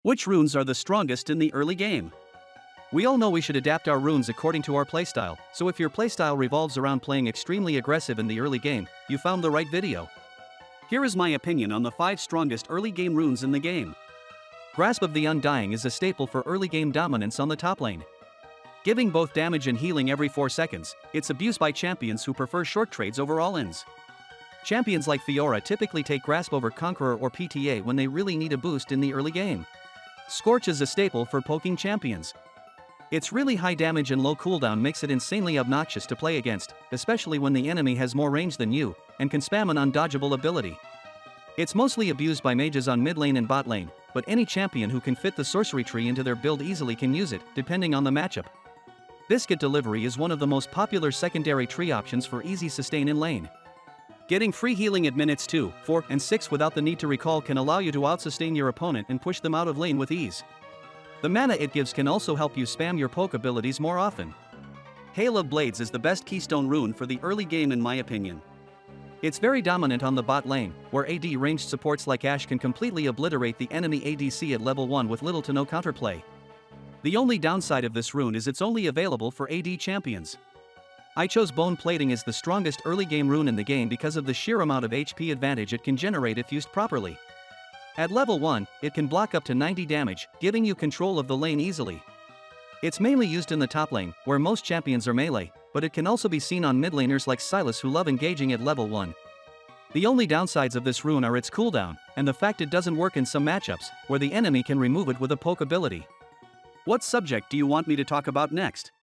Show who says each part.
Speaker 1: Which runes are the strongest in the early game? We all know we should adapt our runes according to our playstyle, so if your playstyle revolves around playing extremely aggressive in the early game, you found the right video. Here is my opinion on the 5 strongest early game runes in the game. Grasp of the Undying is a staple for early game dominance on the top lane. Giving both damage and healing every 4 seconds, it's abused by champions who prefer short trades over all-ins. Champions like Fiora typically take Grasp over Conqueror or PTA when they really need a boost in the early game. Scorch is a staple for poking champions. Its really high damage and low cooldown makes it insanely obnoxious to play against, especially when the enemy has more range than you, and can spam an undodgeable ability. It's mostly abused by mages on mid lane and bot lane, but any champion who can fit the sorcery tree into their build easily can use it, depending on the matchup. Biscuit Delivery is one of the most popular secondary tree options for easy sustain in lane. Getting free healing at minutes 2, 4, and 6 without the need to recall can allow you to outsustain your opponent and push them out of lane with ease. The mana it gives can also help you spam your poke abilities more often. Hail of Blades is the best keystone rune for the early game in my opinion. It's very dominant on the bot lane, where AD ranged supports like Ashe can completely obliterate the enemy ADC at level 1 with little to no counterplay. The only downside of this rune is it's only available for AD champions. I chose Bone Plating as the strongest early game rune in the game because of the sheer amount of HP advantage it can generate if used properly. At level 1, it can block up to 90 damage, giving you control of the lane easily. It's mainly used in the top lane, where most champions are melee, but it can also be seen on mid laners like Sylas who love engaging at level 1. The only downsides of this rune are its cooldown, and the fact it doesn't work in some matchups, where the enemy can remove it with a poke ability. What subject do you want me to talk about next?